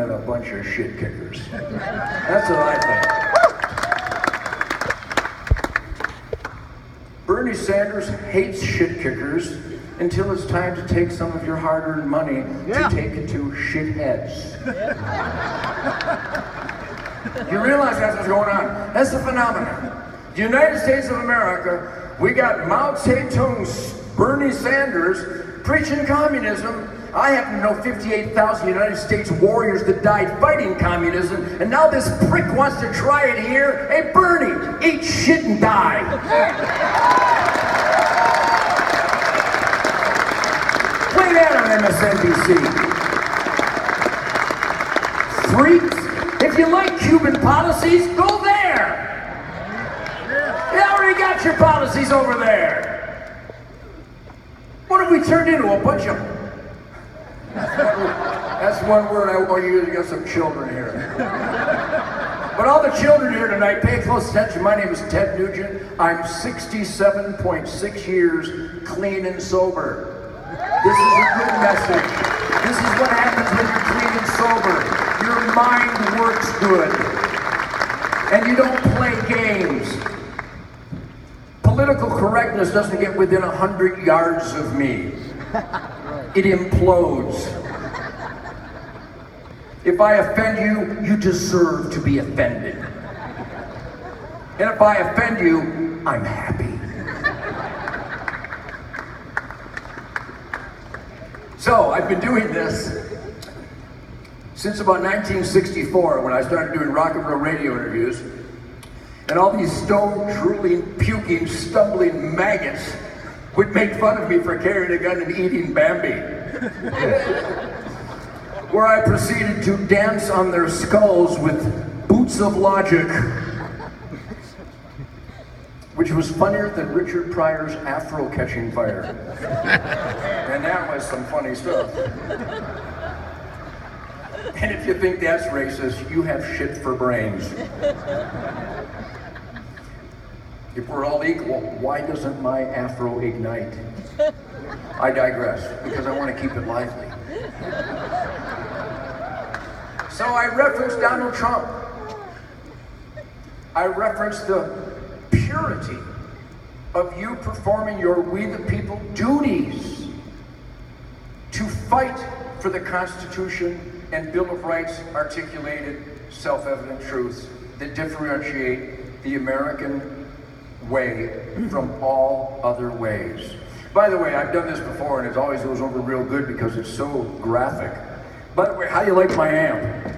and a bunch of shit kickers. That's what I think. Bernie Sanders hates shit kickers until it's time to take some of your hard-earned money to take it to shitheads. You realize that's what's going on. That's the phenomenon. The United States of America, we got Mao Zedong's Bernie Sanders preaching communism. I happen to know 58,000 United States warriors that died fighting communism, and now this prick wants to try it here. Hey, Bernie, eat shit and die. Play that on MSNBC. Freaks. If you like Cuban policies, go there. You already got your policies over there. What have we turned into? A bunch of... That's one word I want to use against some children here. But all the children here tonight, pay close attention. My name is Ted Nugent. I'm 67.6 years clean and sober. This is a good message. This is what happens when you're clean and sober. Your mind works good. And you don't play games. Political correctness doesn't get within 100 yards of me. It implodes. If I offend you, you deserve to be offended. And if I offend you, I'm happy. So, I've been doing this since about 1964 when I started doing rock and roll radio interviews. And all these stone-drooling, puking, stumbling maggots would make fun of me for carrying a gun and eating Bambi. Where I proceeded to dance on their skulls with boots of logic. Which was funnier than Richard Pryor's afro catching fire. And that was some funny stuff. And if you think that's racist, you have shit for brains. If we're all equal, why doesn't my afro ignite? I digress, because I want to keep it lively. So I referenced Donald Trump. I referenced the purity of you performing your We the People duties to fight for the Constitution and Bill of Rights articulated self-evident truths that differentiate the American way from all other ways. By the way, I've done this before and it always goes over real good because it's so graphic. By the way, how do you like my amp?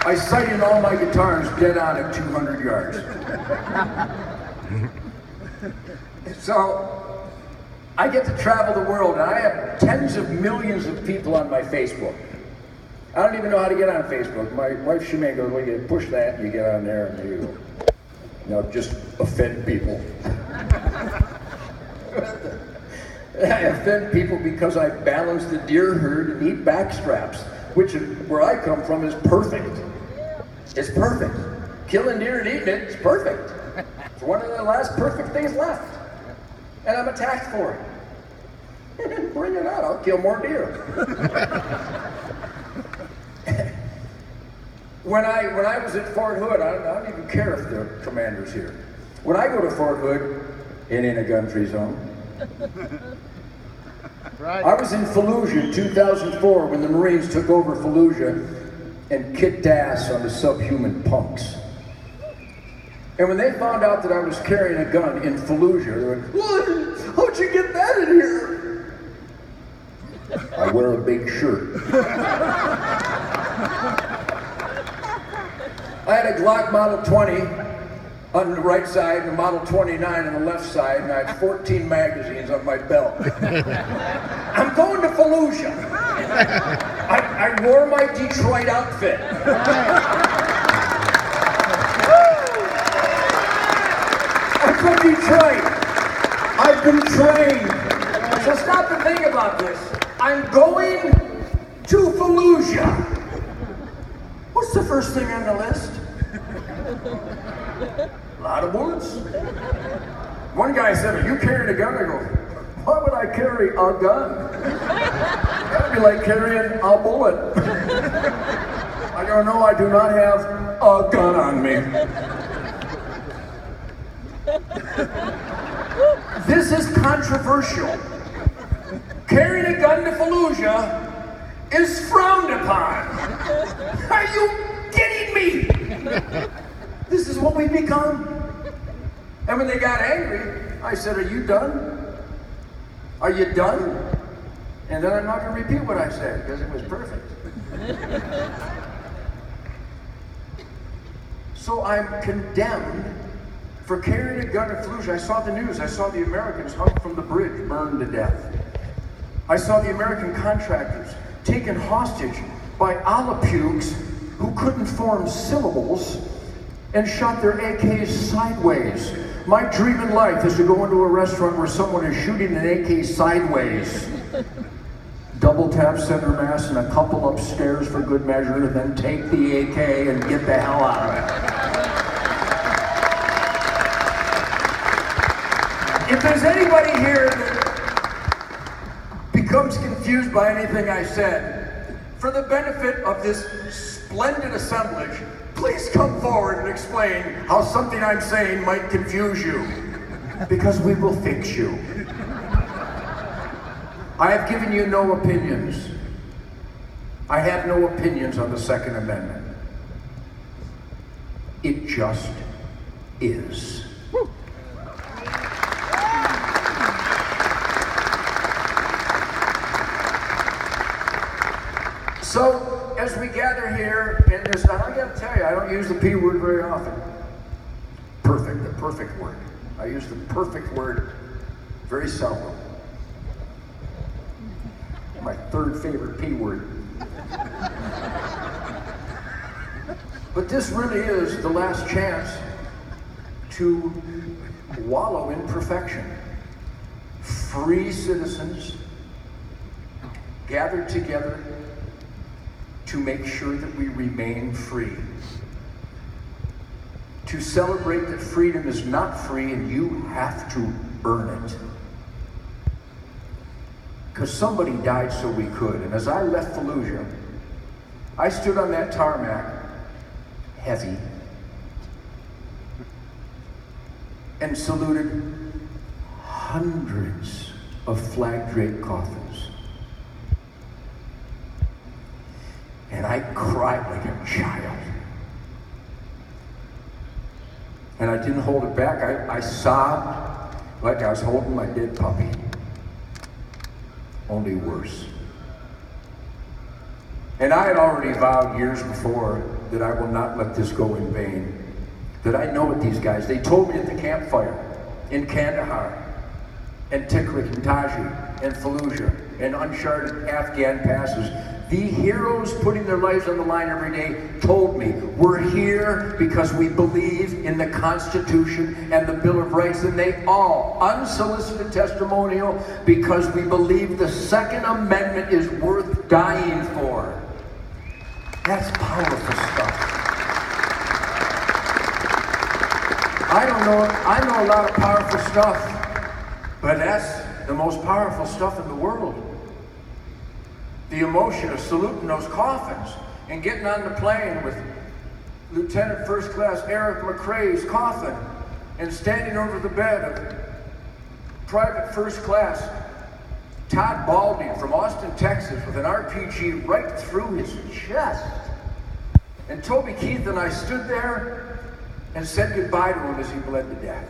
I sight in all my guitars dead on at 200 yards. So, I get to travel the world and I have tens of millions of people on my Facebook. I don't even know how to get on Facebook. My wife Shemaine goes, well, you push that and you get on there and you know, just offend people. I offend people because I balance the deer herd and eat backstraps, which is, where I come from is perfect. It's perfect. Killing deer and eating it is perfect. It's one of the last perfect things left. And I'm attacked for it. Bring it out, I'll kill more deer. When I was at Fort Hood, I don't even care if the commander's here. When I go to Fort Hood, it ain't a gun-free zone. Right. I was in Fallujah in 2004 when the Marines took over Fallujah and kicked ass on the subhuman punks. And when they found out that I was carrying a gun in Fallujah, they went, "What? How'd you get that in here?" I wear a big shirt. I had a Glock Model 20 on the right side and a Model 29 on the left side, and I had 14 magazines on my belt. I'm going to Fallujah. I wore my Detroit outfit. I'm from Detroit. I've been trained. So stop and think about this. I'm going to Fallujah. What's the first thing on the list? A lot of bullets. One guy said, "Are you carrying a gun?" I go, "Why would I carry a gun?" That'd be like carrying a bullet. I don't know, I do not have a gun on me. This is controversial. Carrying a gun to Fallujah is frowned upon. Are you kidding me? This is what we've become. And when they got angry, I said, are you done? Are you done? And then I'm not going to repeat what I said because it was perfect. So I'm condemned for carrying a gun to Fallujah. I saw the news. I saw the Americans hung from the bridge, burned to death. I saw the American contractors taken hostage by Alapukes who couldn't form syllables and shot their AKs sideways. My dream in life is to go into a restaurant where someone is shooting an AK sideways. Double tap center mass and a couple upstairs for good measure, then take the AK and get the hell out of it. If there's anybody here that becomes confused by anything I said, for the benefit of this splendid assemblage, please come forward and explain how something I'm saying might confuse you, because we will fix you. I have given you no opinions. I have no opinions on the Second Amendment. It just is. So, as we gather here in this, and I gotta tell you, I don't use the P word very often. Perfect, the perfect word. I use the perfect word very seldom. My third favorite P word. But this really is the last chance to wallow in perfection. Free citizens gathered together to make sure that we remain free. To celebrate that freedom is not free and you have to earn it. Because somebody died so we could. And as I left Fallujah, I stood on that tarmac, heavy, and saluted hundreds of flag-draped coffins. And I cried like a child. And I didn't hold it back. I sobbed like I was holding my dead puppy. Only worse. And I had already vowed years before that I will not let this go in vain. That I know what these guys, they told me at the campfire in Kandahar, and Tikrit and Taji, and Fallujah, and uncharted Afghan passes. The heroes putting their lives on the line every day told me, we're here because we believe in the Constitution and the Bill of Rights, and they all, unsolicited testimonial, because we believe the Second Amendment is worth dying for. That's powerful stuff. I know a lot of powerful stuff, but that's the most powerful stuff in the world. The emotion of saluting those coffins and getting on the plane with Lieutenant First Class Eric McRae's coffin and standing over the bed of Private First Class Todd Balding from Austin, Texas, with an RPG right through his chest. And Toby Keith and I stood there and said goodbye to him as he bled to death.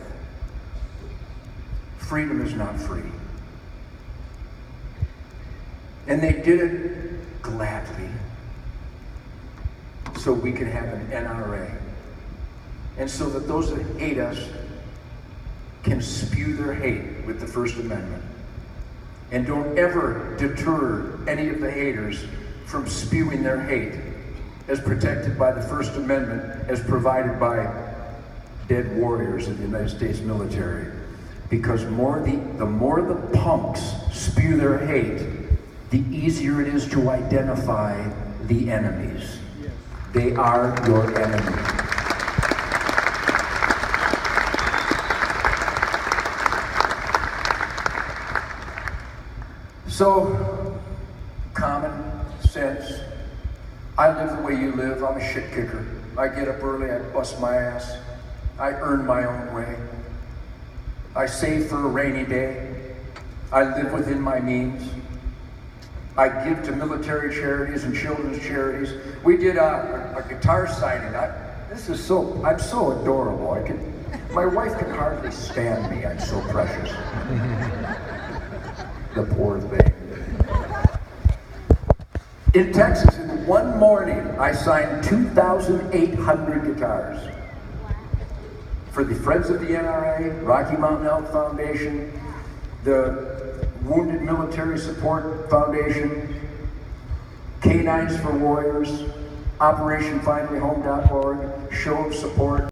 Freedom is not free. And they did it gladly so we can have an NRA. And so that those that hate us can spew their hate with the First Amendment. And don't ever deter any of the haters from spewing their hate as protected by the First Amendment, as provided by dead warriors in the United States military. Because the more the punks spew their hate, the easier it is to identify the enemies. Yes. They are your enemies. So, common sense. I live the way you live. I'm a shit kicker. I get up early, I bust my ass. I earn my own way. I save for a rainy day. I live within my means. I give to military charities and children's charities. We did a guitar signing. I'm so adorable. My wife can hardly stand me. I'm so precious. The poor thing. In Texas, in one morning, I signed 2,800 guitars for the Friends of the NRA, Rocky Mountain Health Foundation, the Wounded Military Support Foundation, Canines for Warriors, OperationFindMeHome.org, Show of Support.